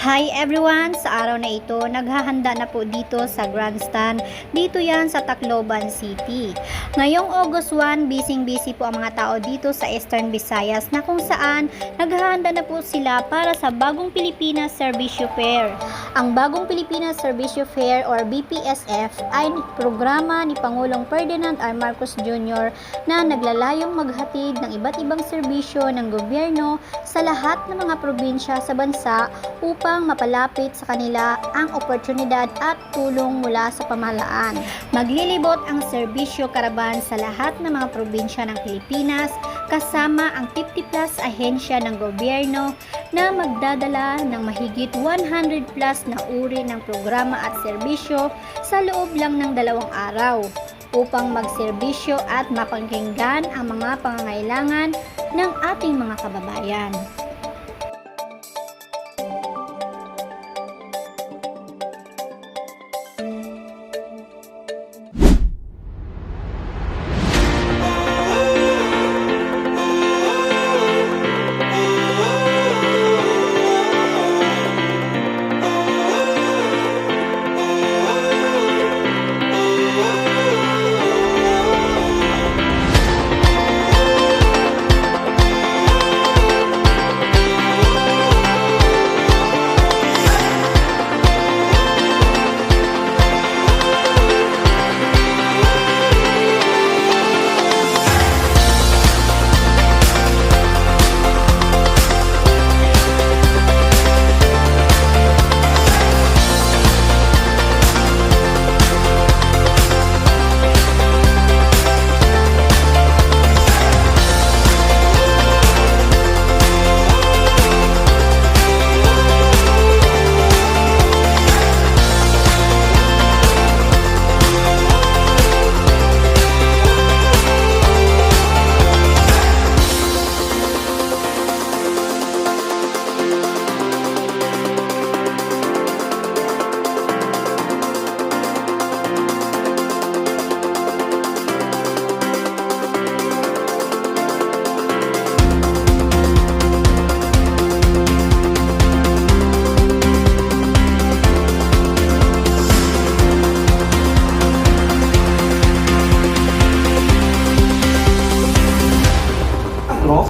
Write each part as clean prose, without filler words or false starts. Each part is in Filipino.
Hi everyone! Sa araw na ito, naghahanda na po dito sa Grandstand. Dito yan sa Tacloban City. Ngayong August 1, busy po ang mga tao dito sa Eastern Visayas na kung saan naghahanda na po sila para sa Bagong Pilipinas Servicio Fair. Ang Bagong Pilipinas Servicio Fair or BPSF ay programa ni Pangulong Ferdinand R. Marcos Jr. na naglalayong maghatid ng iba't ibang serbisyo ng gobyerno sa lahat ng mga probinsya sa bansa upang mapalapit sa kanila ang oportunidad at tulong mula sa pamahalaan. Maglilibot ang serbisyo karaban sa lahat ng mga probinsya ng Pilipinas kasama ang 50 plus ahensya ng gobyerno na magdadala ng mahigit 100 plus na uri ng programa at serbisyo sa loob lang ng 2 araw upang magserbisyo at mapakinggan ang mga pangangailangan ng ating mga kababayan.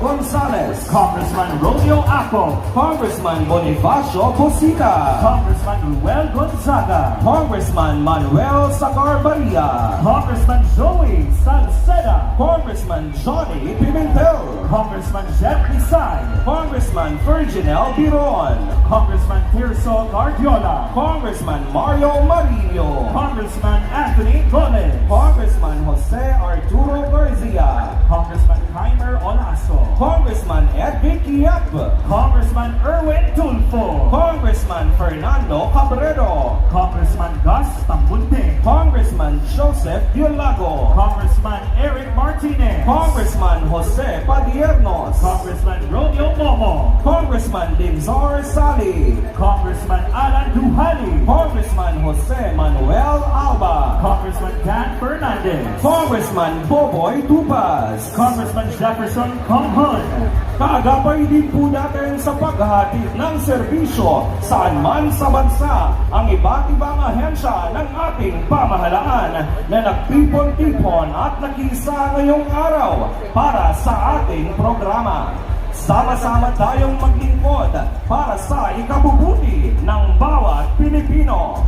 Gonzales, Congressman Romeo Aco, Congressman Bonifacio Posita, Congressman Ruel Gonzaga, Congressman Manuel Sagar-Barria, Congressman Joey Salceda, Congressman Johnny Pimentel, Congressman Jet Lisay, Congressman Virginel Biron, Congressman Tirso Guardiola, Congressman Mario Marino, Congressman Anthony Gomez, Congressman Jose Arturo Garcia, Congressman Heimer Olaso, Congressman Edwin Kiap, Congressman Erwin Tulfo, Congressman Fernando Cabrero, Congressman Gus Tambunte, Congressman Joseph Diolago, Congressman Eric Martinez, Congressman Jose Padiernos, Congressman Romeo Momo, Congressman Dinzor Sali, Congressman Alan Duhali, Congressman Jose Manuel Alba, Congressman Dan Fernandez, Congressman Boboy Tupaz, Congressman Jefferson Conghon. Kaagapay din po natin sa paghahatid ng serbisyo saan man sa bansa ang iba't ibang ahensya ng ating pamahalaan na nagtipon-tipon at nakisa ngayong araw para sa ating programa. Sama-sama tayong maglingkod para sa ikabubuti ng bawat Pilipino.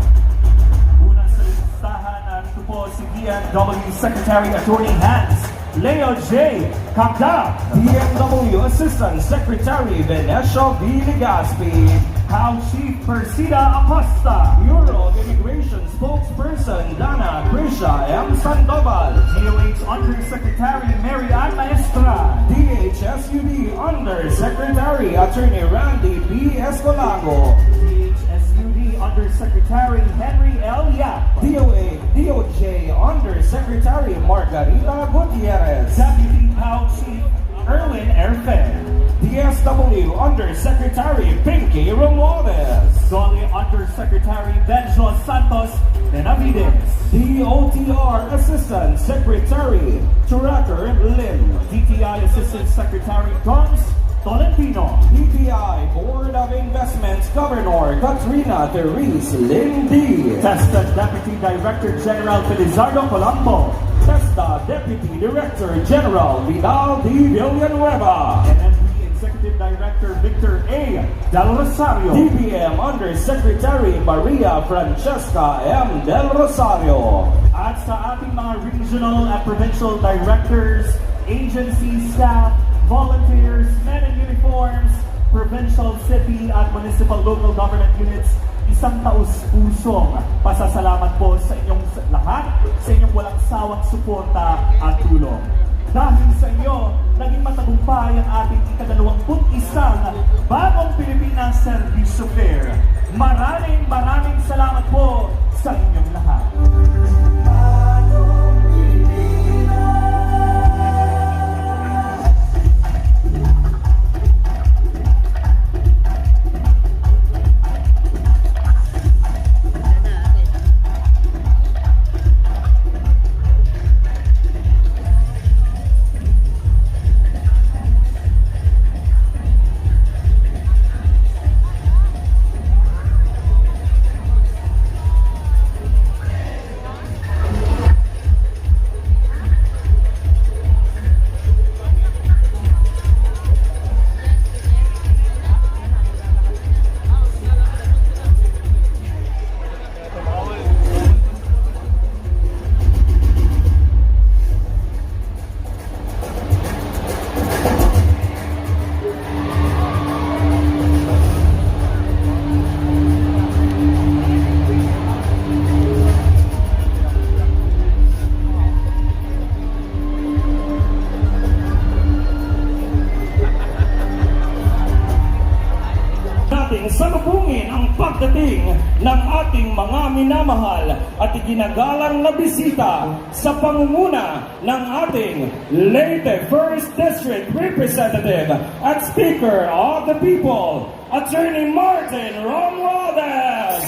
Unang sa listahan narito po si DMW Secretary Attorney Hans Leo J. Cagda, DMW Assistant Secretary Venecio V. Legaspi, House Chief Persida Acosta, Bureau of Immigration Spokesperson Dana Krisha M. Sandoval, DOH Undersecretary Mary Ann Maestra, DHSUD Undersecretary Attorney Randy B. Escolago, DHSUD Undersecretary Henry L. Yap, DOJ Undersecretary Margarita Gutierrez, Deputy House Chief Erwin Erfe, DSW Undersecretary Pinky Romualdez, Dole Undersecretary Benjo Santos Benavides, DOTR Assistant Secretary Turaker Lim, DTI Assistant Secretary Dons Tolentino, DTI Board of Investments Governor Katrina Therese Lindy. TESDA Deputy Director General Felizardo Colombo. TESDA Deputy Director General Vidal D. Villanueva. NMP Executive Director Victor A. Del Rosario. DBM Undersecretary Maria Francesca M. Del Rosario. At sa ating mga regional at provincial directors, agency staff, volunteers, men in uniforms, provincial, city at municipal local government units, isang taus-pusong pasasalamat po sa inyong lahat, sa inyong walang sawang suporta at tulong. Dahil sa inyo, naging matagumpay ang ating ika-21 bagong Pilipinas Service Fair. Maraming salamat po sa inyong lahat. Nating salubungin ang pagdating ng ating mga minamahal at iginagalang na bisita sa pangunguna ng ating Leyte 1st District Representative at Speaker of the People, Attorney Martin Romualdez.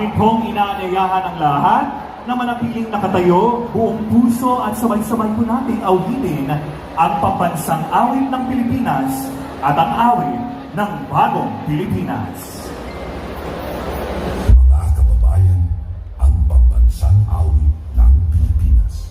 Amin pong inaanyayahan ang lahat na manatiling nakatayo, buong puso at sabay-sabay po nating awitin ang pambansang awit ng Pilipinas at ang awit ng bagong Pilipinas. Mga kababayan, ang pambansang awit ng Pilipinas.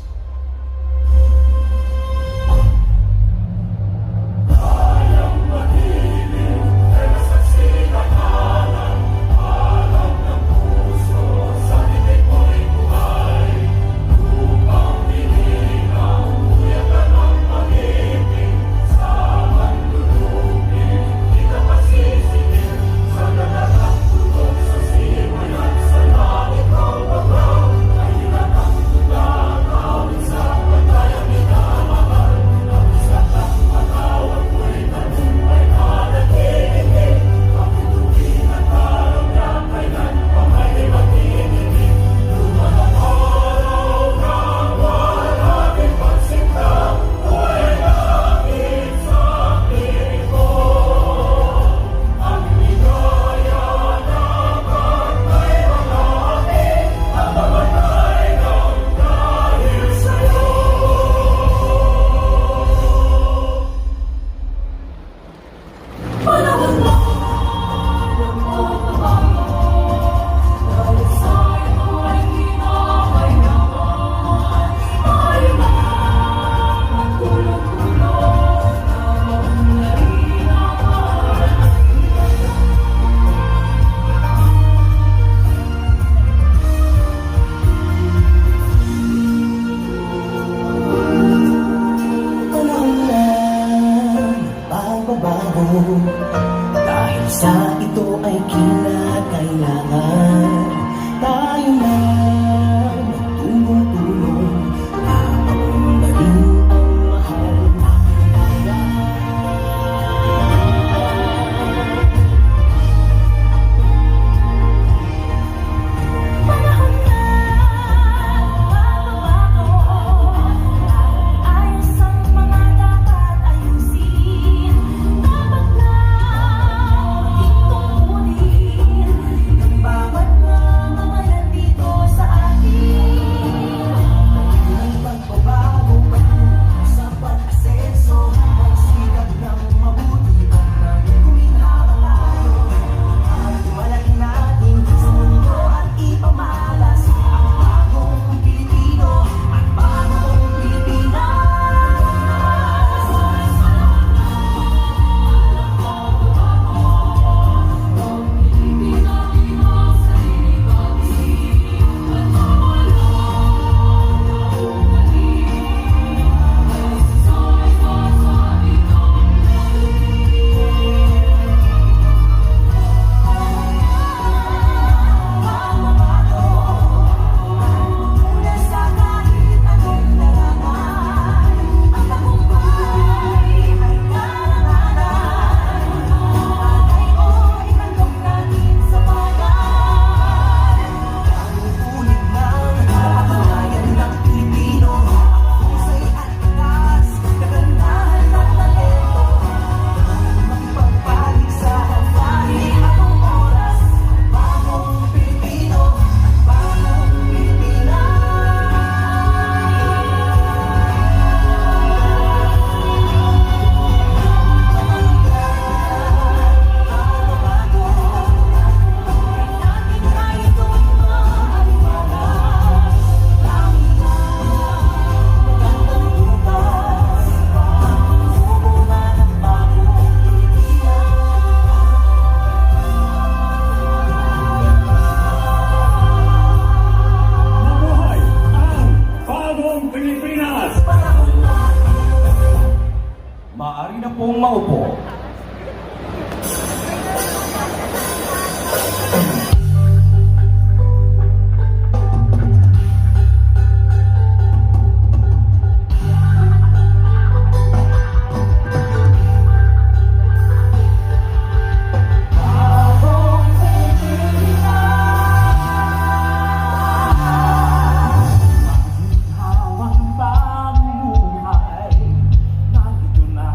Dahil sa ito ay kinakailangan tayo na tulong-tulong na paunlarin ang mahal na panahon na bago-bago ayos ang mga dapat ayusin. Dapat na maging tungkulin ng bawat mamamayan dito sa atin. Ang pagbabago patungo sa pag-asenso, magsikap ng mabuti at kuminhawa tayo. At malaki natin sa mundo at ipamalas ang bagong Pilipino at bagong Pilipinas. Mula sa kahit anong larangan, ang tagumpay ay karangalan. Bagay o ikandong natin sa bayan. Ulit ng kapatunayan ng Pilipino, husay at taas, kagandahan at talento. Makipagpalig sa kahit anong oras, bagong Pilipino at bagong Pilipinas. Bago-bago, natin tayo itong maaliwalas. Langit na magandang bukas, subukan ang bagong Mabuhay ang bagong Pilipinas! Maaari na pong maupo. Hawang pamumuhay, narito na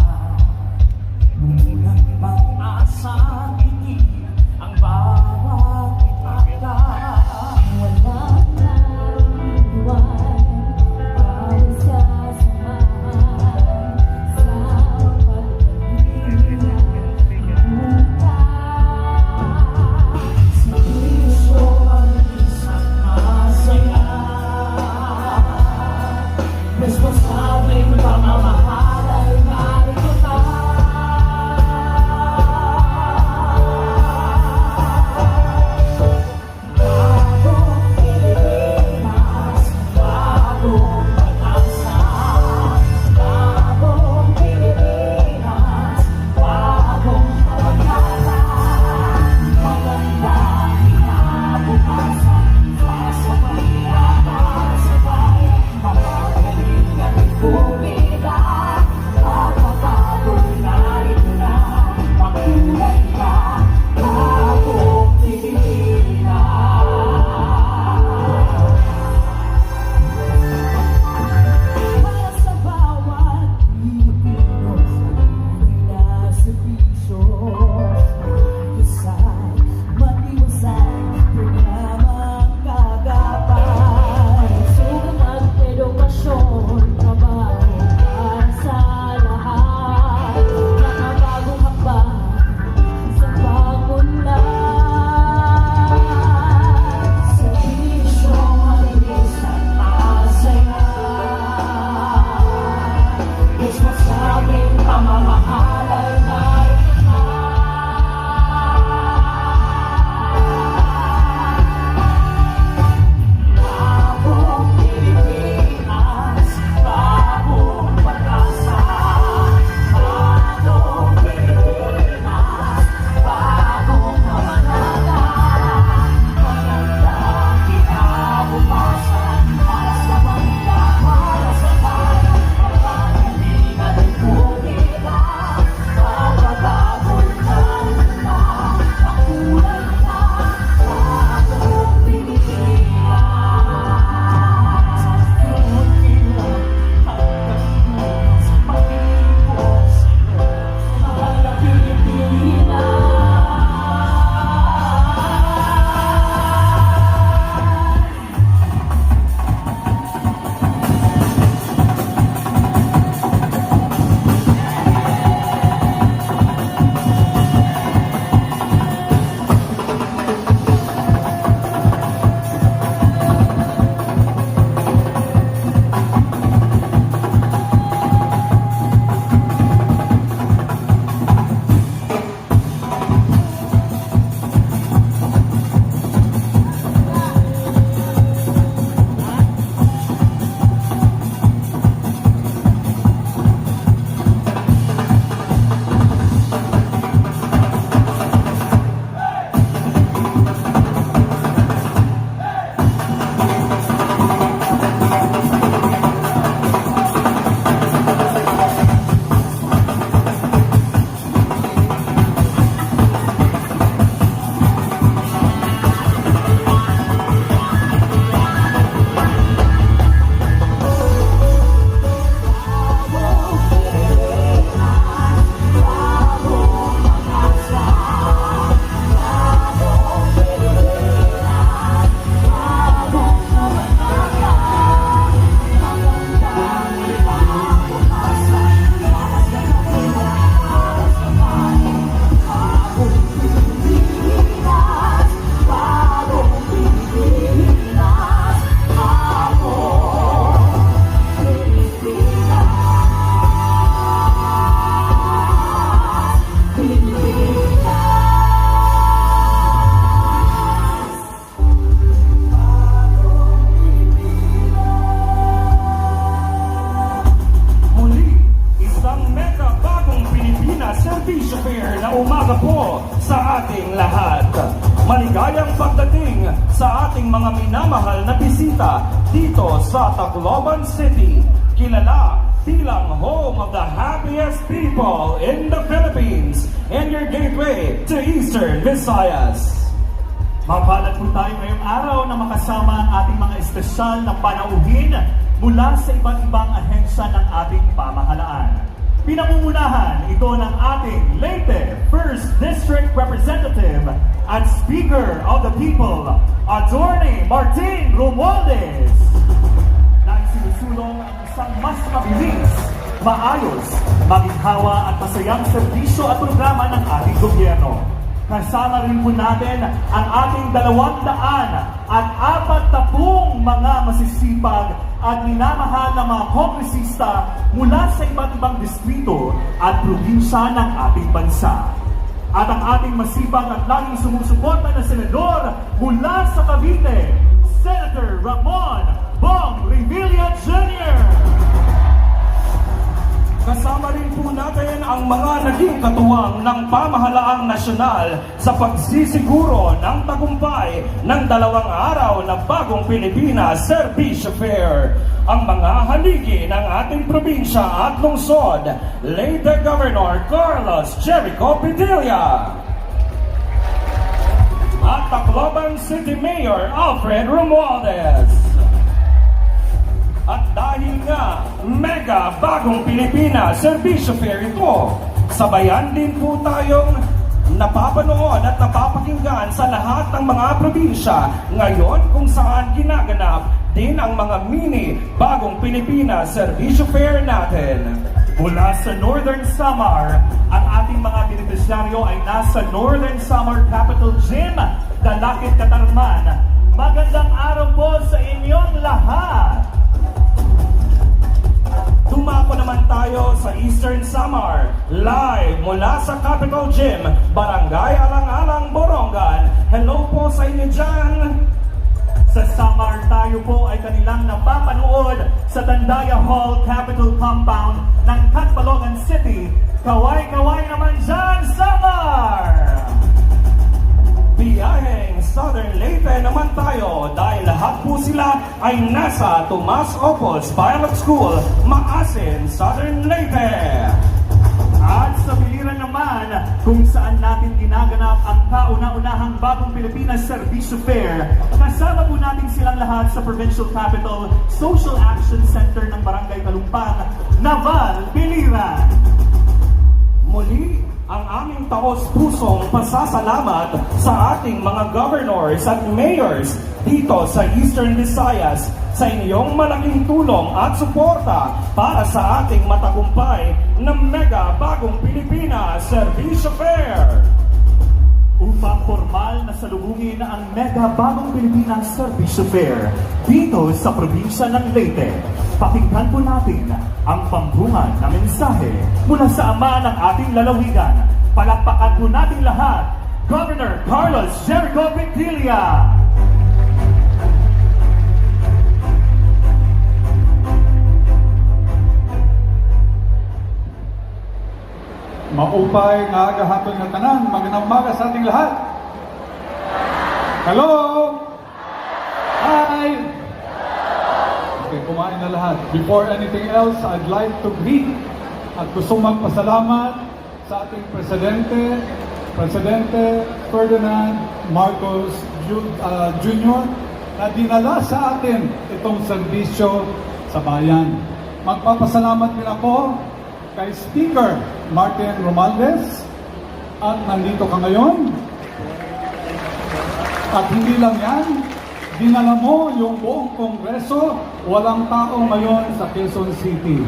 ating lahat. Maligayang pagdating sa ating mga minamahal na bisita dito sa Tacloban City, kilala bilang home of the happiest people in the Philippines and your gateway to Eastern Visayas. Mapalad po tayo ngayong araw na makasama ang ating mga espesyal na panauhin mula sa iba't ibang ahensya ng ating pamahalaan. Pinangungunahan ito ng ating Leyte 1st District Representative at Speaker of the People, Attorney Martin Romualdez, na isinusulong ang isang mas mabilis, maayos, maginhawa at masayang serbisyo at programa ng ating gobyerno. Kasama rin po natin ang ating 240 mga masisipag at minamahal na mga kongresista mula sa iba't ibang distrito at probinsya ng ating bansa. At ang ating masipag at laging sumusuporta na senador mula sa Cavite, Senator Ramon Bong Revilla Jr. Kasama rin po natin ang mga naging katuwang ng pamahalaang nasyonal sa pagsisiguro ng tagumpay ng 2 araw na Bagong Pilipinas Service Fair. Ang mga haligi ng ating probinsya at lungsod, Leyte Governor Carlos Jericho Padilla at Tacloban City Mayor Alfred Romualdez. At dahil nga mega Bagong Pilipinas Service Fair ito, sabayan din po tayong napapanood at napapakinggan sa lahat ng mga probinsya ngayon kung saan ginaganap din ang mga mini Bagong Pilipinas Service Fair natin. Mula sa Northern Samar, ang ating mga benepisyaryo ay nasa Northern Samar Capital Gym, Dalakit, Katarman. Magandang araw po sa inyong lahat! Dumako naman tayo sa Eastern Samar, live mula sa Capital Gym, Barangay Alang-Alang, Borongan. Hello po sa inyo dyan! Sa Samar, tayo po ay kanilang napapanood sa Tandaya Hall Capital Compound ng Catbalogan City. Kaway-kaway naman dyan, Samar! Biyaheng Southern Leyte naman tayo dahil lahat po sila ay nasa Tomas Opos Pilot School, Maasin, Southern Leyte. At sa biliran naman kung saan natin ginaganap ang kauna-unahang Bagong Pilipinas Service Fair, kasama po natin silang lahat sa Provincial Capital Social Action Center ng Barangay Talumpang, Naval, Biliran. Muli, ang aming taos-pusong pasasalamat sa ating mga governors at mayors dito sa Eastern Visayas sa inyong malaking tulong at suporta para sa ating matagumpay na mega Bagong Pilipinas Service Fair. Upang formal na salubungin ang mega Bagong Pilipinas Service Fair dito sa probinsya ng Leyte, pakinggan po natin ang pambungan na mensahe mula sa ama ng ating lalawigan. Palakpakan po natin lahat, Governor Carlos Jericho Padilla. Maupay nga agahapon nga tanan, magandang umaga sa ating lahat. Hello! Hi! Okay, kumain na lahat. Before anything else, I'd like to greet at gusto magpasalamat sa ating Presidente Ferdinand Marcos Jr. na dinala sa atin itong serbisyo sa bayan. Magpapasalamat din ako kay Speaker Martin Romualdez at nandito ka ngayon. At hindi lang yan, dinala mo yung buong Kongreso, walang tao ngayon sa Quezon City.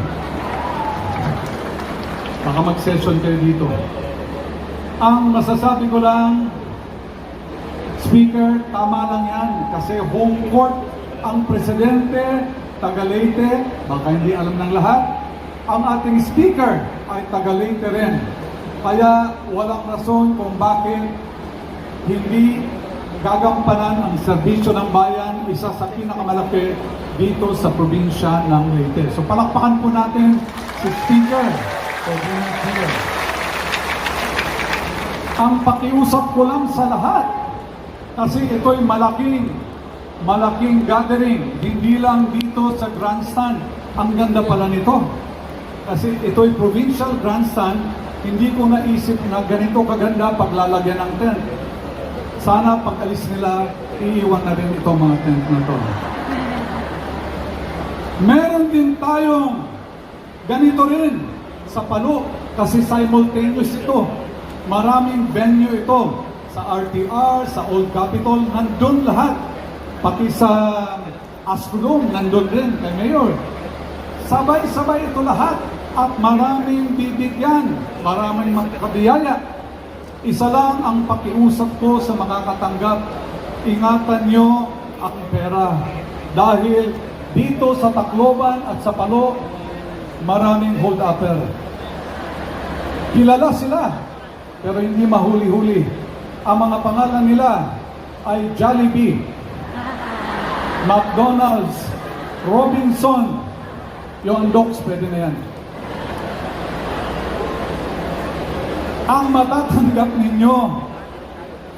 Baka mag-session kayo dito. Ang masasabi ko lang, Speaker, tama lang yan kasi home court ang Presidente, taga Leyte, baka hindi alam ng lahat. Ang ating Speaker ay taga Leyte rin. Kaya walang rason kung bakit hindi gagampanan ang serbisyo ng bayan, isa sa pinakamalaki dito sa probinsya ng Leyte. So palakpakan po natin si Speaker. Ang pakiusap ko lang sa lahat, kasi ito'y malaking gathering, hindi lang dito sa grandstand. Ang ganda pala nito. Kasi ito'y provincial grandstand, hindi ko naisip na ganito kaganda paglalagyan ng tent. Sana pag alis nila, iiwan na rin itong mga tent na to. Meron din tayong ganito rin sa Palo, kasi simultaneous ito. Maraming venue ito. Sa RTR, sa Old Capitol, nandun lahat. Pati sa Astrodome, nandun rin kay Mayor. Sabay-sabay ito lahat. At maraming bibigyan, maraming makabiyaya. Isa lang ang pakiusap ko sa mga katanggap, ingatan nyo ang pera. Dahil dito sa Tacloban at sa Palo, maraming hold-upper. Kilala sila, pero hindi mahuli-huli. Ang mga pangalan nila ay Jollibee, McDonald's, Robinson, yung dogs, pwede na yan. Ang matatanggap ninyo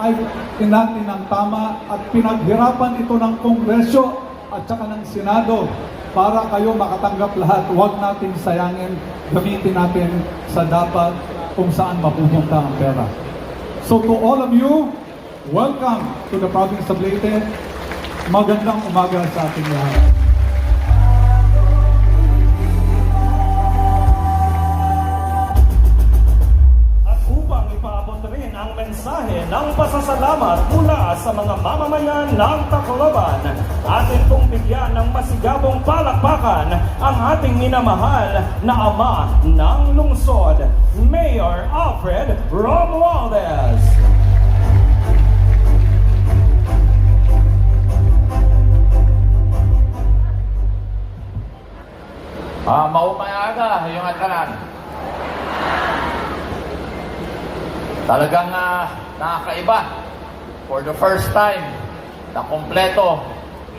ay tinatin ng tama at pinaghirapan ito ng Kongreso at saka ng Senado para kayo makatanggap lahat. Huwag natin sayangin, gamitin natin sa dapat kung saan mapupunta ang pera. So to all of you, welcome to the province of Leyte. Magandang umaga sa ating lahat. Ang mensahe ng pasasalamat mula sa mga mamamayan ng Tacloban. Atin pong bigyan ng masigabong palakpakan ang ating minamahal na ama ng lungsod, Mayor Alfred Romualdez. Maumayaga yung atanan. Talagang nakakaiba. For the first time, na kompleto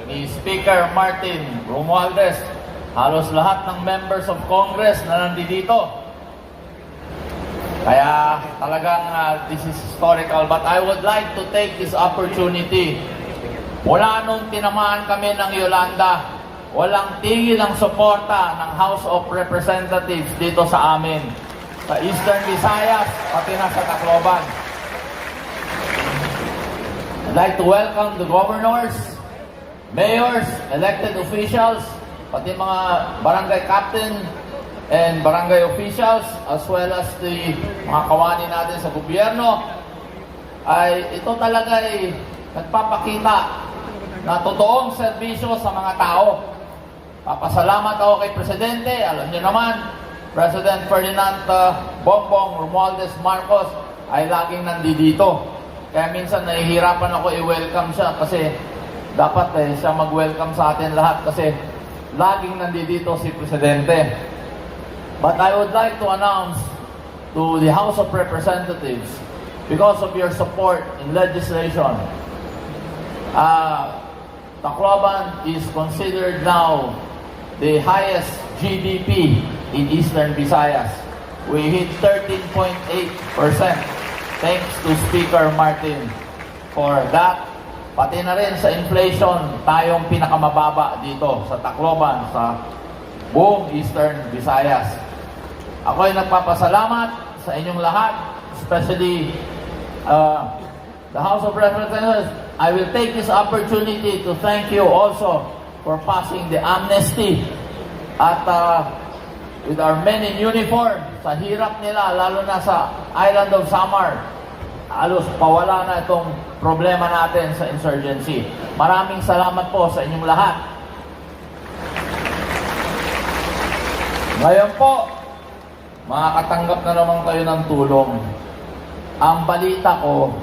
ni Speaker Martin Romualdez. Halos lahat ng members of Congress na nandito. Kaya talagang this is historical. But I would like to take this opportunity. Mula nung tinamaan kami ng Yolanda, walang tigil ang suporta ng House of Representatives dito sa amin. Sa Eastern Visayas, pati na sa Tacloban. I'd like to welcome the governors, mayors, elected officials, pati mga barangay captain and barangay officials, as well as the mga kawani natin sa gobyerno. Ay ito talaga ay nagpapakita na totoong serbisyo sa mga tao. Papasalamat ako kay Presidente. Alam niyo naman, President Ferdinand Bongbong Romualdez Marcos ay laging nandito. Kaya minsan nahihirapan ako i-welcome siya kasi dapat siya mag-welcome sa atin lahat kasi laging nandito si Presidente. But I would like to announce to the House of Representatives, because of your support in legislation, Tacloban is considered now the highest GDP in Eastern Visayas. We hit 13.8%. Thanks to Speaker Martin for that. Pati na rin sa inflation, tayong pinakamababa dito sa Tacloban, sa buong Eastern Visayas. Ako ay nagpapasalamat sa inyong lahat, especially the House of Representatives. I will take this opportunity to thank you also for passing the amnesty at with our men in uniform, sa hirap nila, lalo na sa island of Samar, halos pawala na itong problema natin sa insurgency. Maraming salamat po sa inyong lahat. Ngayon po, makakatanggap na naman kayo ng tulong. Ang balita ko,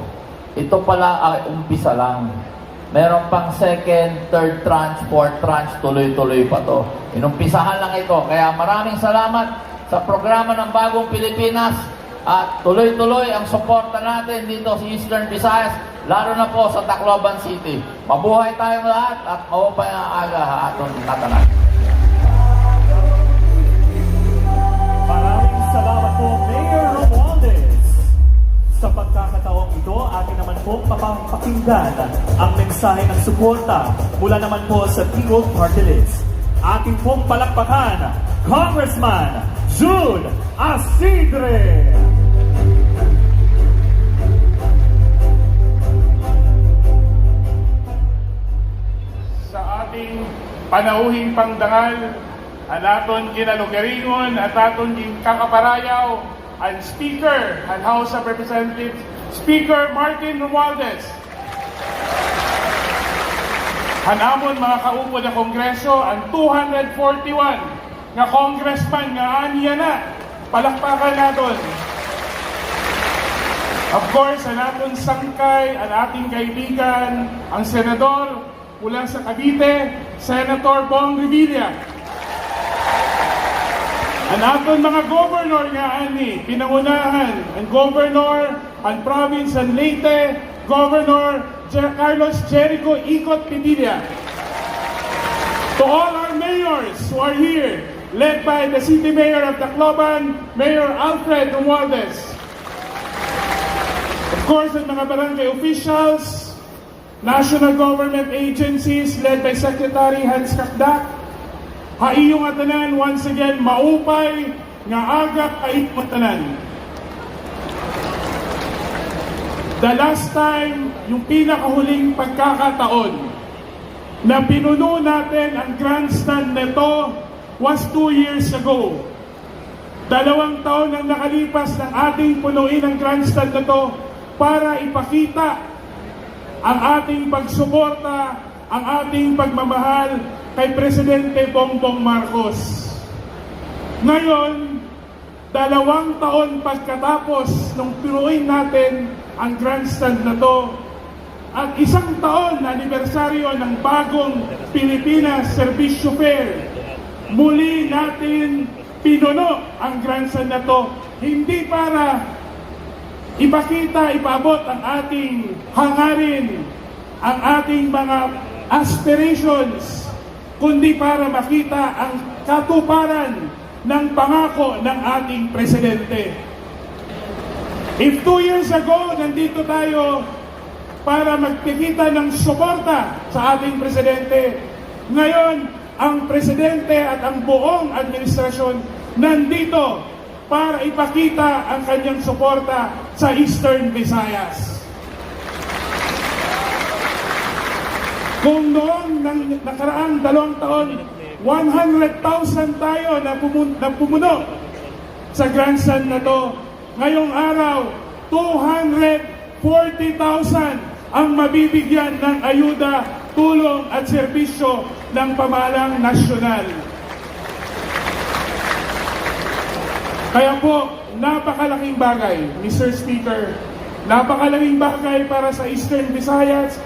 ito pala ay umpisa lang. Meron pang second, third tranche, fourth tranche, tuloy-tuloy pa to. Inumpisahan lang ito. Kaya maraming salamat sa programa ng Bagong Pilipinas at tuloy-tuloy ang suporta natin dito sa Eastern Visayas, lalo na po sa Tacloban City. Mabuhay tayong lahat at maupay ang aga aton katanan. Maraming salamat po, Mayor Romualdez, sa pagkakaroon pakinggan ang mensahe ng suporta mula naman po sa People Party List. Ating pong palakpakan, Congressman Jude Asidre! Sa ating panauhing pangdangal, ang aton kinalugaringon at aton kakaparayaw ang Speaker ang House of Representatives, Speaker Martin Romualdez. Hanamon mga kaupo na Kongreso ang 241 nga congressman nga aniya na. Palakpakan naton. Of course, ang aton sangkay, ang ating kaibigan, ang senador mula sa Cavite, Senator Bong Revilla. Ang aton mga governor nga ani, pinangunahan, ang governor, ang province ng Leyte, Governor Carlos Jericho Ikot Pinilla. To all our mayors who are here, led by the City Mayor of Tacloban, Mayor Alfred Romualdez. Of course, ang mga barangay officials, national government agencies led by Secretary Hans Kakdak, haiyong atanan once again maupay nga agak kait matanan. The last time, yung pinakahuling pagkakataon na pinuno natin ang grandstand nito was 2 years ago. 2 taon ang nakalipas ng ating punuin ang grandstand nito para ipakita ang ating pagsuporta, ang ating pagmamahal kay Presidente Bongbong Marcos. Ngayon, 2 taon pagkatapos nung pinuin natin ang grandstand na to, at 1 taon na anibersaryo ng bagong Pilipinas Servicio Fair, muli natin pinuno ang grandstand na to, hindi para ipakita, ipaabot ang ating hangarin, ang ating mga aspirations, kundi para makita ang katuparan ng pangako ng ating presidente. If 2 years ago, nandito tayo para magpakita ng suporta sa ating presidente, ngayon, ang presidente at ang buong administrasyon nandito para ipakita ang kanyang suporta sa Eastern Visayas. Kung noong nakaraang 2 taon, 100,000 tayo na pumuno sa grandstand na to, ngayong araw, 240,000 ang mabibigyan ng ayuda, tulong at serbisyo ng pamahalang nasyonal. Kaya po, napakalaking bagay, Mr. Speaker, napakalaking bagay para sa Eastern Visayas,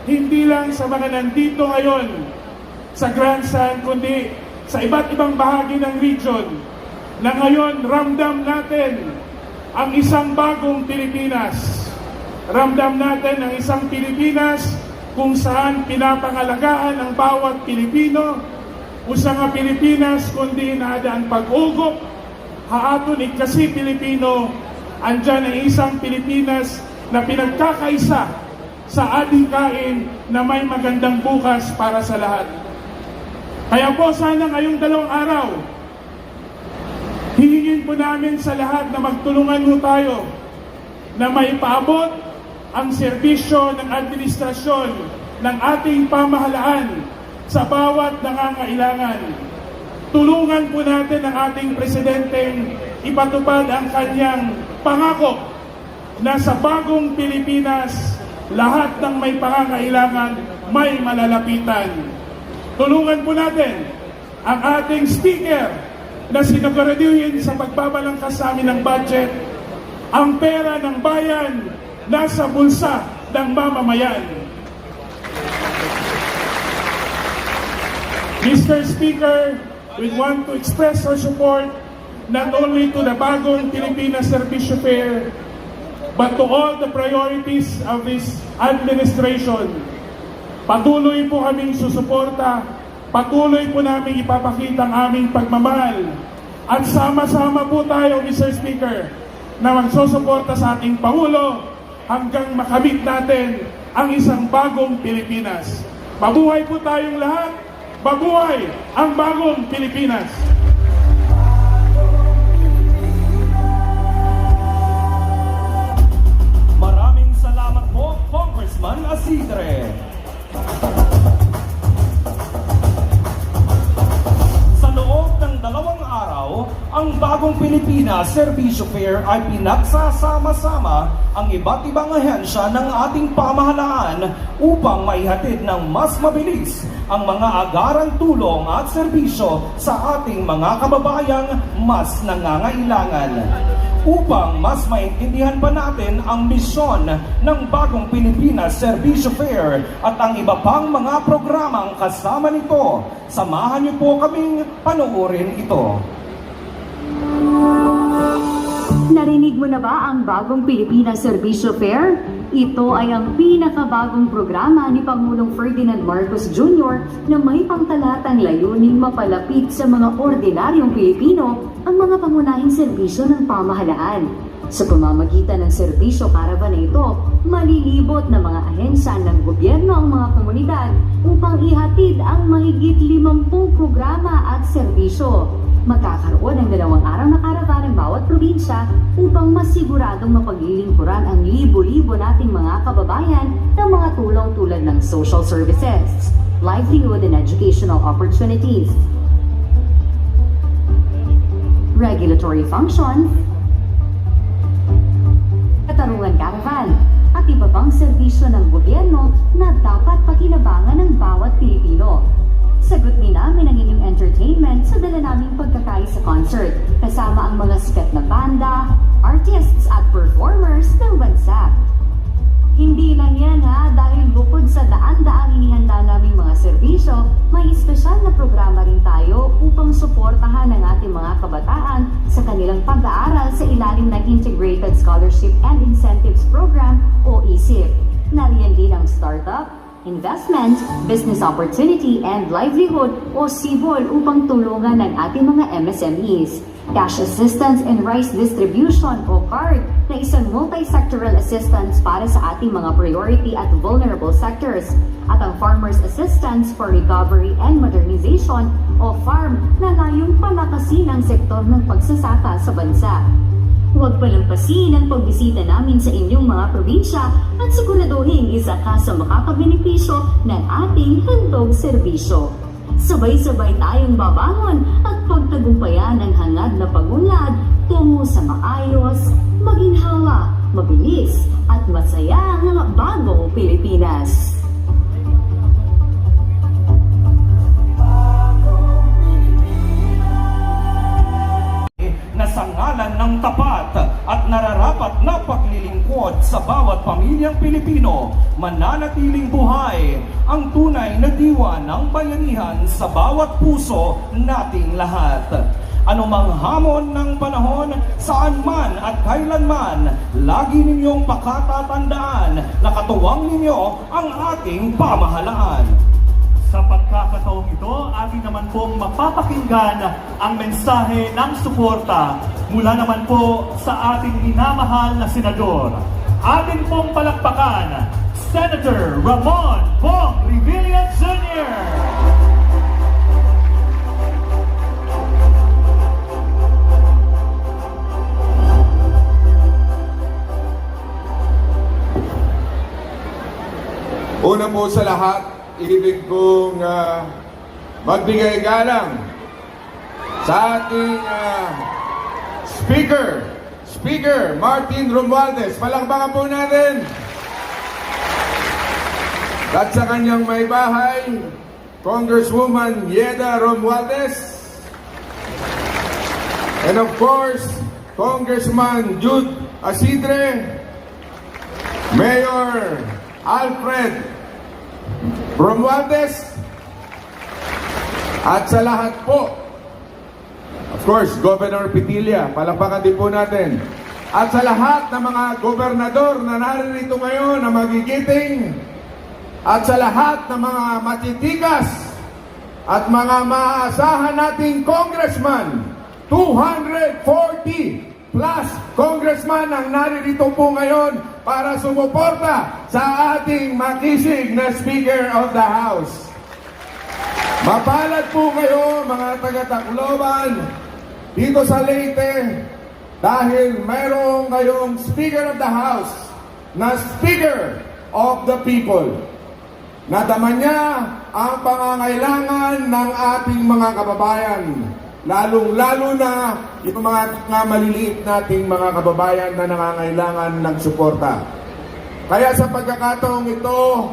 hindi lang sa mga nandito ngayon sa grandstand, kundi sa iba't ibang bahagi ng region, na ngayon ramdam natin ang isang bagong Pilipinas. Ramdam natin ang isang Pilipinas kung saan pinapangalagaan ang bawat Pilipino, usa nga Pilipinas kundi naadaan pag-ugok, haaton ikasi Pilipino, andyan ang isang Pilipinas na pinagkakaisa sa adhikain na may magandang bukas para sa lahat. Kaya po sana ngayong 2 araw, hihingin po namin sa lahat na magtulungan po tayo na maipaabot ang serbisyo ng administrasyon ng ating pamahalaan sa bawat nangangailangan. Tulungan po natin ang ating presidenteng ipatupad ang kanyang pangako na sa bagong Pilipinas, lahat ng may pangangailangan may malalapitan. Tulungan po natin ang ating speaker na sinaguraduhin sa pagbabalangkas sa amin ng budget. Ang pera ng bayan nasa bulsa ng mamamayan. Mr. Speaker, we want to express our support not only to the bagong Pilipinas Servicio Fair, but to all the priorities of this administration. Patuloy po kaming susuporta, patuloy po namin ipapakita ang aming pagmamahal, at sama-sama po tayo, Mr. Speaker, na magsusuporta sa ating Pangulo hanggang makamit natin ang isang bagong Pilipinas. Mabuhay po tayong lahat! Mabuhay ang bagong Pilipinas! Maraming salamat po, Congressman Asidre. Sa loob ng 2 araw, ang Bagong Pilipinas Serbisyo Fair ay pinagsasama-sama ang iba't ibang ahensya ng ating pamahalaan upang maihatid ng mas mabilis ang mga agarang tulong at serbisyo sa ating mga kababayang mas nangangailangan. Upang mas maintindihan pa natin ang misyon ng Bagong Pilipinas Serbisyo Fair at ang iba pang mga programang kasama nito, samahan niyo po kaming panoorin ito. Narinig mo na ba ang Bagong Pilipinas Serbisyo Fair? Ito ay ang pinakabagong programa ni Pangulong Ferdinand Marcos Jr. na may pangtalatang layuning mapalapit sa mga ordinaryong Pilipino ang mga pangunahing serbisyo ng pamahalaan. Sa pamamagitan ng serbisyo karavan na ito, malilibot na mga ahensya ng gobyerno ang mga komunidad upang ihatid ang mahigit 50 programa at serbisyo. Magkakaroon ng 2 araw na karavan ng bawat probinsya upang masiguradong mapaglilingkuran ang libo-libo nating mga kababayan ng mga tulong tulad ng social services, livelihood and educational opportunities, regulatory functions, katarungan karavan, at iba pang serbisyo ng gobyerno na dapat pakinabangan ng bawat Pilipino. Sagot din namin ang inyong entertainment sa dala naming pagkakaisa sa concert, kasama ang mga sikat na banda, artists at performers ng bansa. Hindi lang yan dahil bukod sa daan-daang inihanda naming mga serbisyo, may espesyal na programa rin tayo upang suportahan ang ating mga kabataan sa kanilang pag-aaral sa ilalim ng Integrated Scholarship and Incentives Program o ESIP. Nariyan din ang startup, investment, business opportunity, and livelihood o SIBOL upang tulungan ng ating mga MSMEs. Cash assistance and rice distribution o CARD na isang multi-sectoral assistance para sa ating mga priority at vulnerable sectors. At ang Farmers Assistance for Recovery and Modernization o FARM na layong palakasin ang sektor ng pagsasaka sa bansa. Huwag palampasin ang pagbisita namin sa inyong mga probinsya at siguraduhin isa ka sa makakabenepisyo ng ating handog serbisyo. Sabay-sabay tayong babangon at pagtagumpayan ang hangad na pagunlad tungo sa maayos, maginhawa, mabilis at masayang bagong Pilipinas. Na sa ngalan ng tapat at nararapat na paglilingkod sa bawat pamilyang Pilipino, mananatiling buhay ang tunay na diwa ng bayanihan sa bawat puso nating lahat. Anumang hamon ng panahon, saan man at kailanman, lagi ninyong pakatatandaan na katuwang ninyo ang ating pamahalaan. Sa pagkakataong ito, atin naman pong mapapakinggan ang mensahe ng suporta mula naman po sa ating minamahal na senador. Atin pong palakpakan, Senator Ramon Bong Revilla Jr. Una po sa lahat, ibig kong magbigay galang sa ating Speaker Martin Romualdez. Palakpakan po natin. At sa kanyang may bahay, Congresswoman Yeda Romualdez. And of course, Congressman Jude Asidre, Mayor Alfred Romualdez, at sa lahat po, of course, Governor Pitilla, palakpakan din po natin, at sa lahat ng mga gobernador na naririto ngayon na magigiting, at sa lahat ng mga matitikas at mga maaasahan nating congressman, 240 plus congressman ang naririto po ngayon para sumuporta sa ating makisig na Speaker of the House. Mapalad po kayo mga taga-Tacloban dito sa Leyte dahil mayroong kayong Speaker of the House na Speaker of the People. Nadama niya ang pangangailangan ng ating mga kababayan, lalong-lalo na yung mga maliliit nating mga kababayan na nangangailangan ng suporta. Kaya sa pagkakataong ito,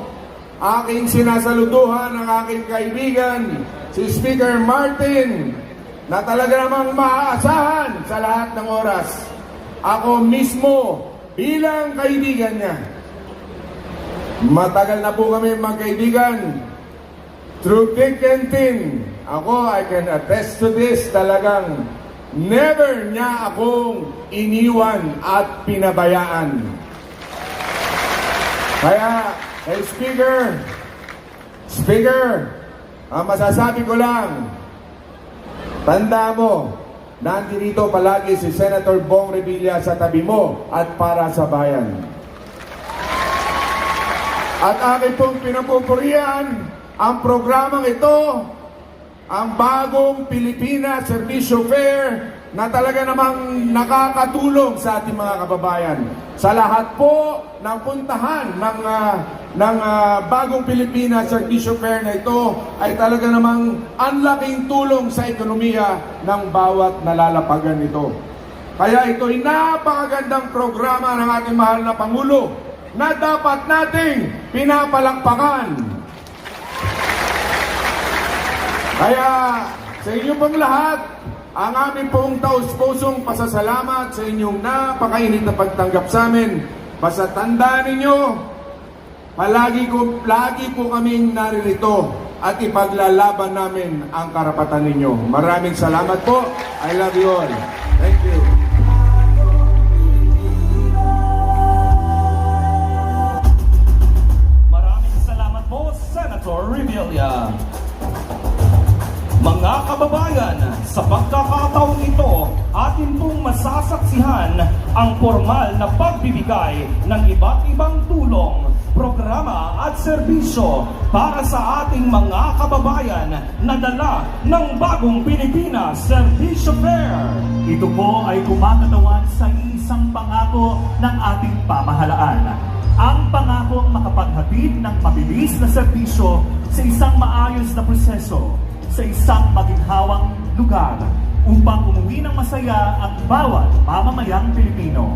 aking sinasaluduhan ang aking kaibigan, si Speaker Martin, na talaga namang maaasahan sa lahat ng oras. Ako mismo, bilang kaibigan niya, matagal na po kami magkaibigan. Through thick and thin, ako, I can attest to this, talagang never niya akong iniwan at pinabayaan. Kaya, hey Speaker, ang masasabi ko lang, tanda mo, nandito palagi si Senator Bong Revilla sa tabi mo at para sa bayan. At akin pong pinapupurihan ang programang ito, ang bagong Pilipinas Servisyo Fair na talaga namang nakakatulong sa ating mga kababayan. Sa lahat po ng puntahan ng bagong Pilipinas Servisyo Fair na ito ay talaga namang ang laking tulong sa ekonomiya ng bawat nalalapagan nito. Kaya ito'y napakagandang programa ng ating mahal na Pangulo na dapat nating pinapalakpakan. Kaya sa inyo pong lahat, ang aming pong taus-pusong pasasalamat sa inyong napakainit na pagtanggap sa amin. Basta tandaan ninyo, lagi po kaming naririto at ipaglalaban namin ang karapatan ninyo. Maraming salamat po. I love you all. Thank you. Maraming salamat po, Senator Revilla. Mga kababayan, sa pagkakataong ito, atin pong masasaksihan ang formal na pagbibigay ng iba't ibang tulong, programa at serbisyo para sa ating mga kababayan na dala ng bagong Pilipinas Servisyo Fair. Ito po ay kumakatawan sa isang pangako ng ating pamahalaan. Ang pangakong makapaghatid ng mabilis na serbisyo sa isang maayos na proseso sa isang maginhawang lugar upang umuwi ng masaya ang bawat mamamayang Pilipino.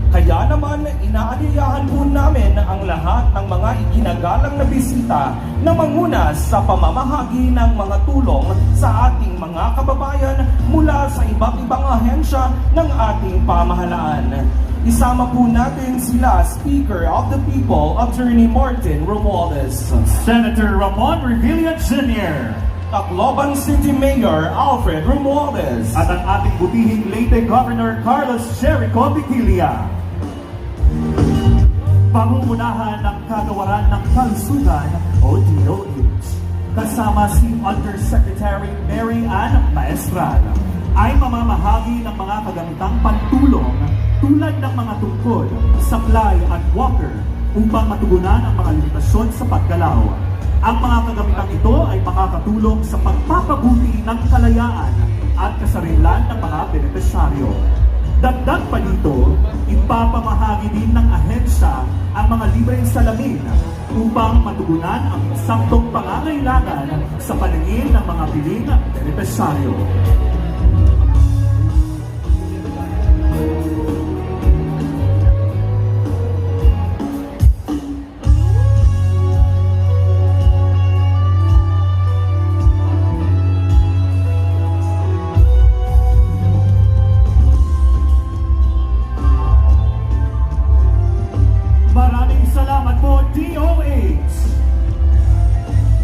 Kaya naman, inaanyayahan po namin ang lahat ng mga iginagalang na bisita na manguna sa pamamahagi ng mga tulong sa ating mga kababayan mula sa iba't ibang ahensya ng ating pamahalaan. Isama po natin sila, Speaker of the People, Attorney Martin Romualdez, Senator Ramon Revilla Jr., Tacloban City Mayor Alfred Romualdez, at ang ating butihing Leyte Governor Carlos Jericho Vitilla. Pangungunahan ng Kagawaran ng Kalusugan o DOH, kasama si Undersecretary Mary Ann Maestral, ay mamamahagi ng mga kagamitang pantulong tulad ng mga tungkod, supply at walker upang matugunan ang mga limitasyon sa paggalaw. Ang mga kagamitang ito ay makakatulong sa pagpapabuti ng kalayaan at kasarilan ng mga benepisyaryo. Dagdag pa dito, ipapamahagi din ng ahensya ang mga libreng salamin upang matugunan ang eksaktong pangangailangan sa paningin ng mga piling benepisyaryo.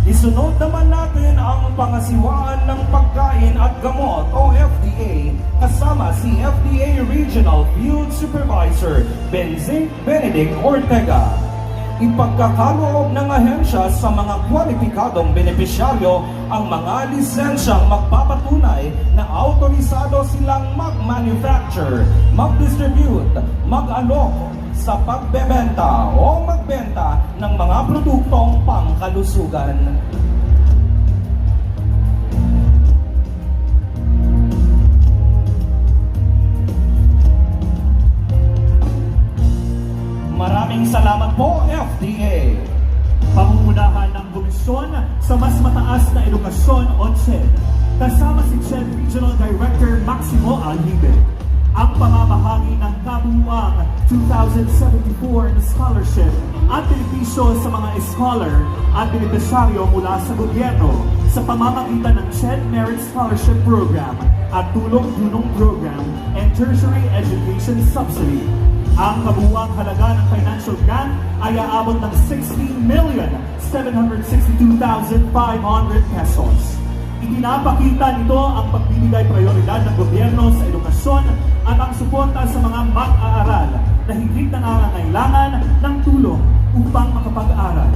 Isunod naman natin ang pangasiwaan ng pagkain at gamot o FDA kasama si FDA Regional Field Supervisor Benedict Ortega. ipagkakaloob ng ahensya sa mga kwalipikadong benepisyaryo ang mga lisensyang magpapatunay na autorisado silang mag-manufacture, mag-distribute, mag-alok sa pagbebenta o magbenta ng mga produktong pangkalusugan. Maraming salamat po, FDA. Pangungunahan ng komisyon sa mas mataas na edukasyon o CHED, kasama si CHED Regional Director Maximo Alhibe. Ang pamamahagi ng kabuuang 2074 na scholarship at benepisyo sa mga scholar at benepisyaryo mula sa gobyerno sa pamamagitan ng CHED Merit Scholarship Program at Tulong-Dunong Program and Tertiary Education Subsidy. Ang kabuuang halaga ng financial grant ay aabot ng 16,762,500 pesos. Ipinapakita nito ang pagbibigay prioridad ng gobyerno sa edukasyon at ang suporta sa mga mag-aaral na higit na nangangailangan ng tulong upang makapag-aral.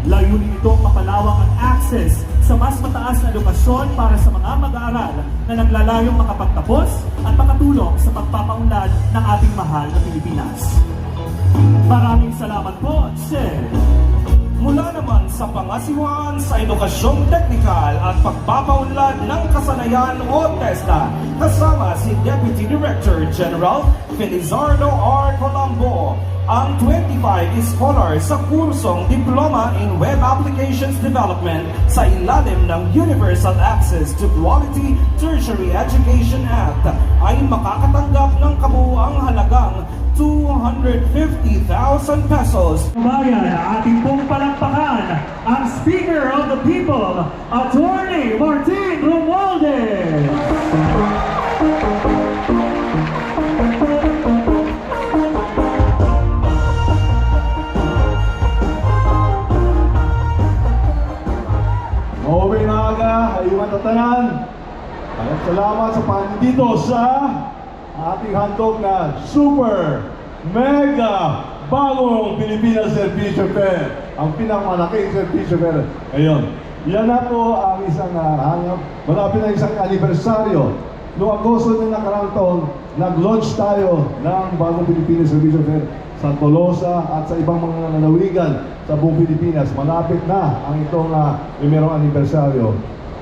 Layunin nitong mapalawak ang access sa mas mataas na edukasyon para sa mga mag-aaral na naglalayong makapagtapos at makatulong sa pagpapaunlad ng ating mahal na Pilipinas. Maraming salamat po, Sir. Mula naman sa pangasiwaan sa edukasyong teknikal at pagpapaunlad ng kasanayan o TESDA, kasama si Deputy Director General Felizardo R. Colombo, ang 25 scholars sa kursong Diploma in Web Applications Development sa ilalim ng Universal Access to Quality Tertiary Education Act ay makakatanggap ng kabuuang halagang 250,000 pesos. Bayan, ating pong palakpakan ang Speaker of the People, Attorney Martin Romualdez. Mauwi na aga, ayuman tatanan. Maraming salamat sa pandito sa ating handog na super, mega, bagong Pilipinas Servicio Fair. Ang pinakamalaking Servicio Fair. Ngayon, yan na po ang isang malapit na isang anibersaryo. Noong Agosto ng nakaraang taon, nag-launch tayo ng bagong Pilipinas Servicio Fair sa Tolosa at sa ibang mga lalawigan sa buong Pilipinas. Malapit na ang itong merong anibersaryo.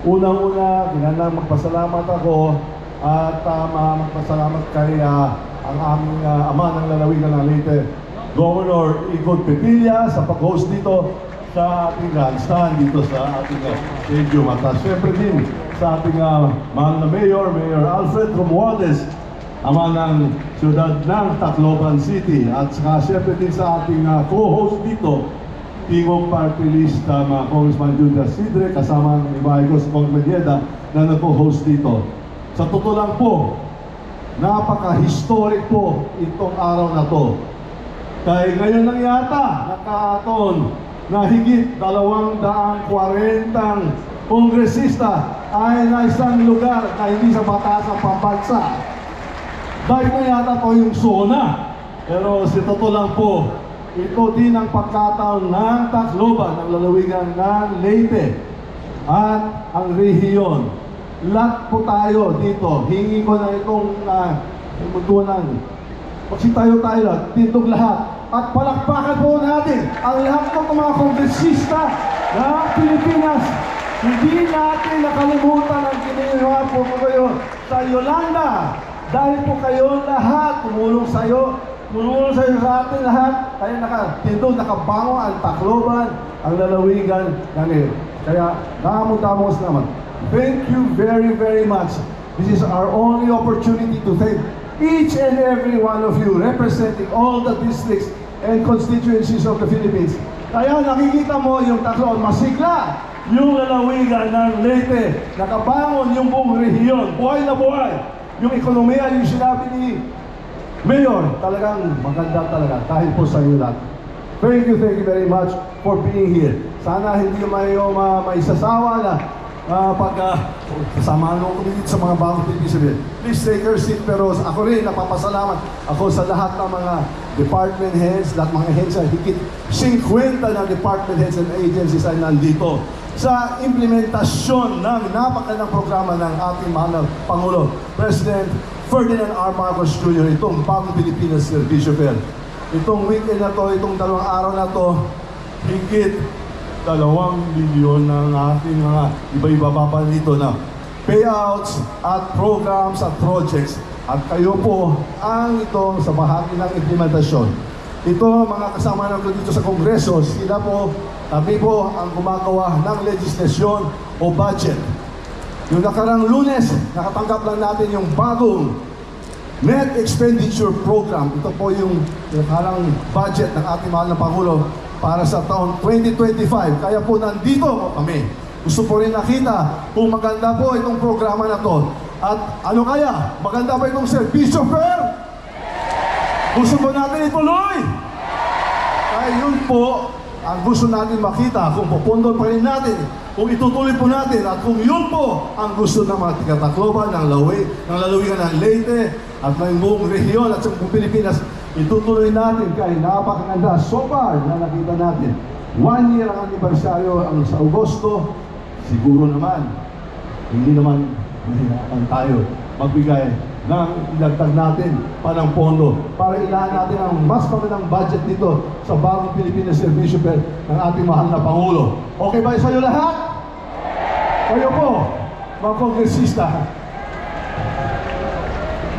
Unang-una, kinanang magpasalamat ako at magpasalamat kay ang aming ama ng lalawigan ng Leyte, Governor Igor Petilla, sa pag-host dito sa ating grandstand dito sa ating stadium. At syempre din sa ating mahal na Mayor Alfred Romualdez, ama ng siyudad ng Tacloban City. At syempre din sa ating co-host dito, Tingog Party List, Congressman Judas Sidre, kasama ng ibahay ko si Congressman Yeda na nag-co-host dito. Sa totoo lang po, napaka-historic po itong araw na to. Kaya ngayon lang yata nakataon na higit 240 kongresista ay na isang lugar na hindi sa batas ng pambansa. Dahil na yata po yung SONA. Pero sa totoo lang po, ito din ang pagkataon ng Tacloban, ng lalawigan ng Leyte at ang rehiyon. Lahat po tayo dito, hingi ko na itong mundunan. Kasi tayo lahat, ditong lahat. At palakpakan po natin ang lahat ng mga kongresista ng Pilipinas. Hindi natin nakalimutan ang ginawa po kayo sa Yolanda. Dahil po kayo lahat tumulong sa'yo sa atin lahat. Kaya nakabango ang Tacloban, ang lalawigan ng Kaya damong-damos naman. Thank you very, very much. This is our only opportunity to thank each and every one of you representing all the districts and constituencies of the Philippines. Kaya nakikita mo yung Tacloban, masigla yung lalawigan ng Leyte. Nakabangon yung buong rehiyon. Buhay na buhay. Yung ekonomiya, yung sinabi ni Mayor, talagang maganda talaga dahil po sa iyo lahat. Thank you very much for being here. Sana hindi mayo maisasawa na kasama ko kami dito sa mga bagong Pilipino. Please take your seat, pero ako rin napapasalamat ako sa lahat ng mga department heads, lahat mga heads, higit 50 na department heads and agencies ay nandito sa implementasyon ng napakagandang programa ng ating mahal na Pangulo, President Ferdinand R. Marcos Jr., itong bagong Pilipinas Servicio Fair. Itong weekend na to, itong 2 araw na to, higit 2 milyon ng ating mga iba-iba pa dito na payouts at programs at projects. At kayo po ang ito sa bahagi ng implementasyon. Ito mga kasama natin dito sa Kongreso, sila po, kami po ang gumagawa ng legislasyon o budget. Yung nakarang Lunes, nakatanggap lang natin yung bagong Net Expenditure Program. Ito po yung nakarang budget ng ating mahal na Pangulo para sa taon 2025. Kaya po nandito po kami. Gusto po rin nakita kung maganda po itong programa na to. At ano kaya? Maganda ba itong Servicio Fair? Gusto po natin ituloy? Kaya yun po ang gusto natin makita kung pupundo pa rin natin, kung itutuloy po natin, at kung yun po ang gusto ng mga tiga-Tacloban, ng lalawigan ng Leyte, at ng buong rehiyon at sa buong Pilipinas, itutuloy natin kahit napakaganda. So far na nakita natin, 1 year ang anibersaryo ang sa Agosto, siguro naman, hindi naman mahirapan tayo magbigay ng ilagtag natin parang pondo para ilahan natin ang mas magandang budget dito sa bagong Pilipinas Servicio Fair ng ating mahal na Pangulo. Okay ba sa iyo lahat? Kayo po, mga kongresista,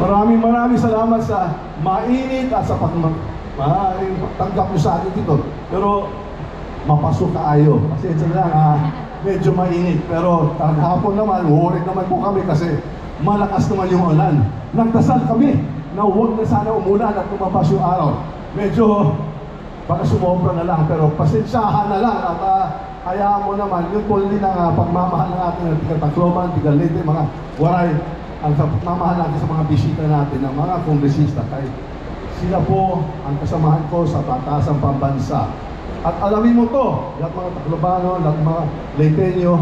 maraming salamat sa mainit at sa pagtanggap nyo sa atin dito. Pero mapasok kaayo. Pasensya na lang, medyo mainit. Pero hapon naman, worried naman po kami kasi malakas naman yung ulan. Nagdasal kami na huwag na sana umulan at lumabas yung araw. Medyo baka sumobra na lang, pero pasensyahan na lang at hayaan mo naman, yun po din ang pagmamahal ng ating tiga-Tacloban, tiga-Leyte, mga waray, ang pagmamahal natin sa mga bisita natin, ng mga kongresista. Kahit sila po ang kasamahan ko sa tatasang pambansa. At alamin mo to, lahat mga Taclobano, lahat mga Leyteño,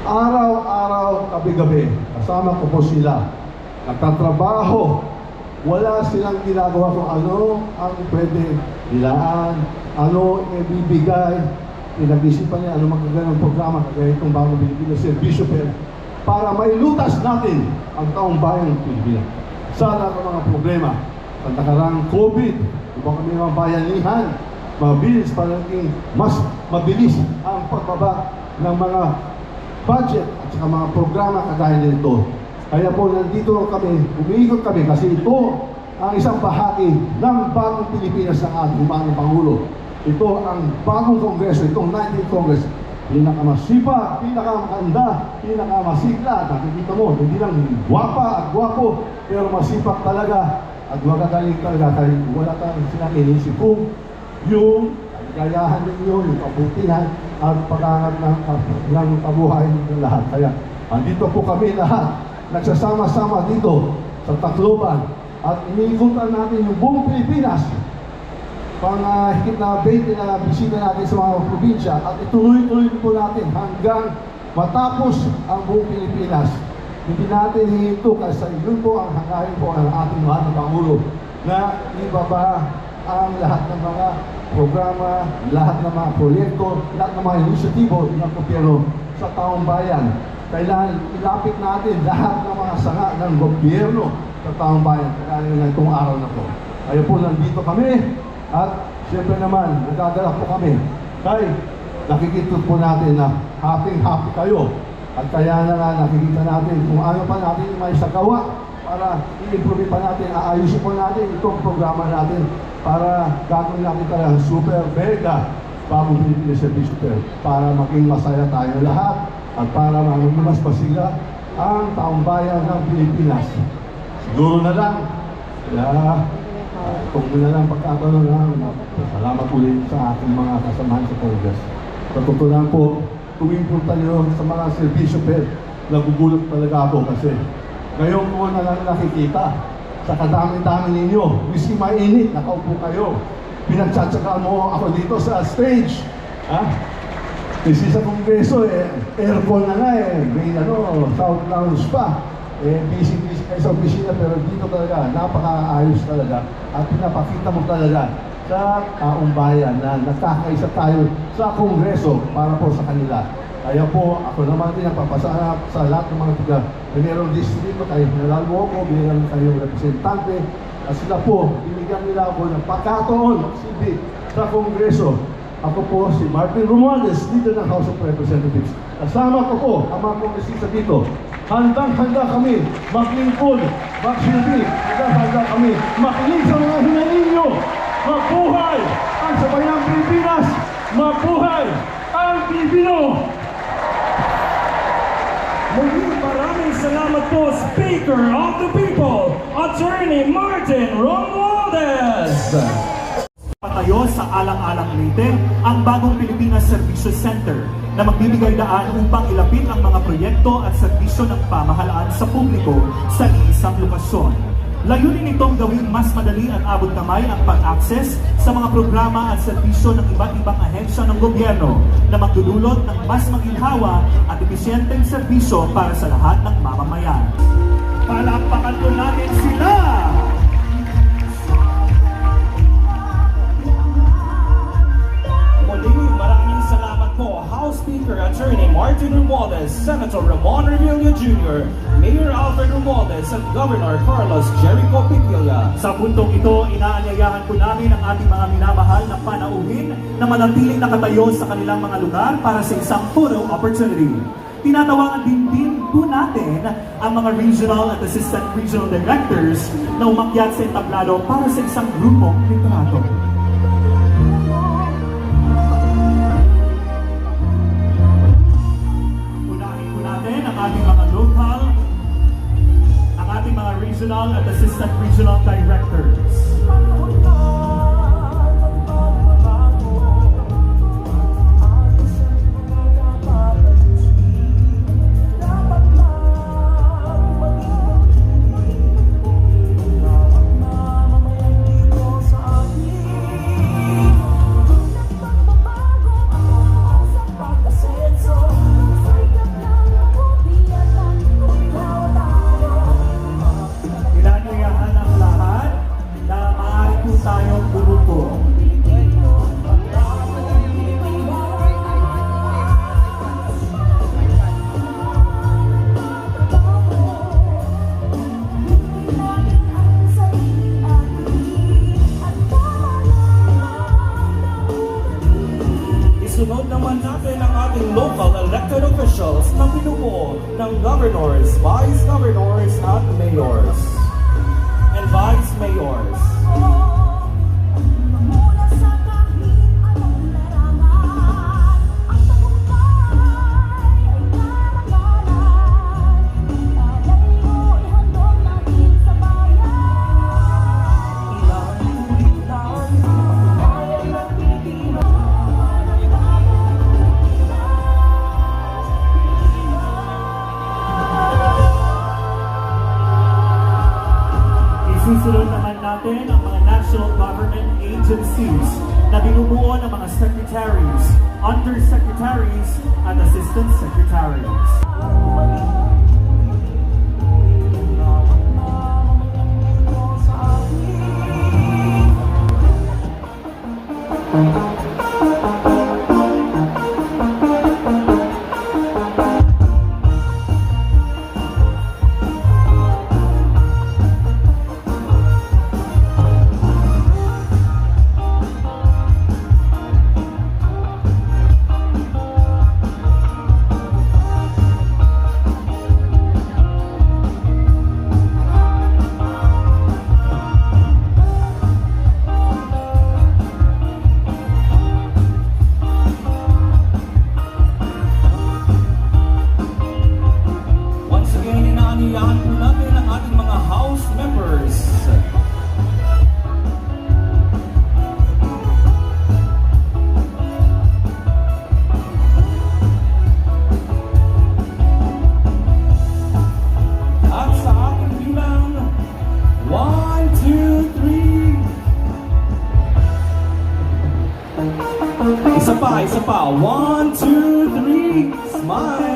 araw-araw, gabi-gabi, kasama ko po sila. Nagtatrabaho, wala silang ginagawa kung ano ang pwede nilaan, ano ibibigay. Pinag-isipan niya ano magagandang programa kagaya itong bagong Pilipinas Servicio Fair para mailutas natin ang taong bayang Pilipinas sa lahat ng mga problema. Sa nakarang COVID, iba kami mga bayanihan, mabilis, palaging mas mabilis ang pagbaba ng mga budget at saka mga programa kagaya nito. Kaya po nandito kami, umiikot kami kasi ito ang isang bahagi ng bagong Pilipinas ng ating mahal na Pangulo. Ito ang bagong Kongreso, itong 19th Congress. Pinakamasipag, pinakamaganda, pinakamasigla. Nakikita mo, hindi lang gwapa at gwapo, pero masipag talaga at magagaling talaga. Kaya wala tayong silang inisip kung yung gayahan ninyo, yung kabutihan at pag-angat ng kabuhay ng lahat. Kaya andito po kami lahat, nagsasama-sama dito sa Tacloban at iniikutan natin yung buong Pilipinas. Higit na 20 na bisita natin sa mga probinsya at ituloy-tuloy po natin hanggang matapos ang buong Pilipinas. Hindi natin hihinto kasi yun po ang hangarin po ng ating mahal na Pangulo na ibaba ang lahat ng mga programa, lahat ng mga proyekto, lahat ng mga inisyatibo ng gobyerno sa taong bayan. Kailangan ilapit natin lahat ng mga sanga ng gobyerno sa taong bayan. Kaya itong araw na po. Kaya po nandito kami. At siyempre naman, nagagalak po kami. Kaya nakikita po natin na happy kayo. At kaya na nga nakikita natin kung ano pa natin may sagawa para i-improve pa natin, aayusin po natin itong programa natin para gagawin natin talagang super mega bagong Pilipinas Servicio Fair para maging masaya tayo lahat at para maging mas pasigla ang taong bayan ng Pilipinas. Siguro na lang, kung na lang pagkakaroon na salamat ulit sa ating mga kasamahan sa Congress. Sa totoo lang po, tuwing punta nyo sa mga Servicio Fair, nagugulat talaga ako kasi ngayon po na lang nakikita sa kadami-dami ninyo, whisky mainit, nakaupo kayo. Pinagtsatsagaan mo ako dito sa stage. Kasi sa Kongreso, aircon na nga may South Lounge pa. Busy kayo sa opisina, pero dito talaga, napaka-ayos talaga. At pinapakita mo talaga sa taong bayan na nagkakaisa tayo sa Kongreso para po sa kanila. Kaya po, ako naman din nagpapasarap sa lahat ng mga taga-Primero Distrito, kayo pinalalo ko, binigyan kayong representante, at sila po, binigyan nila ako ng pagkataon, silbi, sa Kongreso. Ako po si Martin Romualdez, leader ng House of Representatives. Kasama ko po ang mga kongresista dito. Handang-handa kami maglingkod, magsilbi, handang-handa kami makinig sa mga hinaling nyo. Mabuhay ang sabayang Pilipinas! Mabuhay ang Pilipino! Muli maraming salamat po, Speaker of the People, Attorney Martin Romualdez. Patayo sa Alang-Alang Leyte ang bagong Pilipinas Servicio Center na magbibigay daan upang ilapit ang mga proyekto at serbisyo ng pamahalaan sa publiko sa iisang lokasyon. Layunin nitong gawing mas madali at abot kamay ang pag-access sa mga programa at serbisyo ng iba't ibang ahensya ng gobyerno na magdudulot ng mas maginhawa at episyenteng serbisyo para sa lahat ng mamamayan. Palakpakan po natin sila! Muli, maraming salamat po, House Speaker Attorney Martin Romualdez, Senator Ramon Revilla Jr., Mayor Alfred Romualdez at Governor Carlos Jericho Piquilla. Sa puntong ito, inaanyayahan po namin ang ating mga minamahal na panauhin na manatiling nakatayo sa kanilang mga lugar para sa isang photo opportunity. Tinatawagan din po natin ang mga regional at assistant regional directors na umakyat sa entablado para sa isang grupong litrato. Unahin po natin ang ating mga local, ang ating mga regional at assistant regional directors. Inaanyayahan ang lahat na maaari po tayong bumuko. Isunod naman natin ang ating local elected officials na binubuo ng governors, vice governors at mayors. And vice mayors. Isusunod naman natin ang mga national government agencies na binubuo ng mga secretaries, undersecretaries, at assistant secretaries. Once again, inaanyayahan po natin ang ating mga house members. At sa ating bilang, 1, 2, 3. Isa pa, 1, 2, Smile!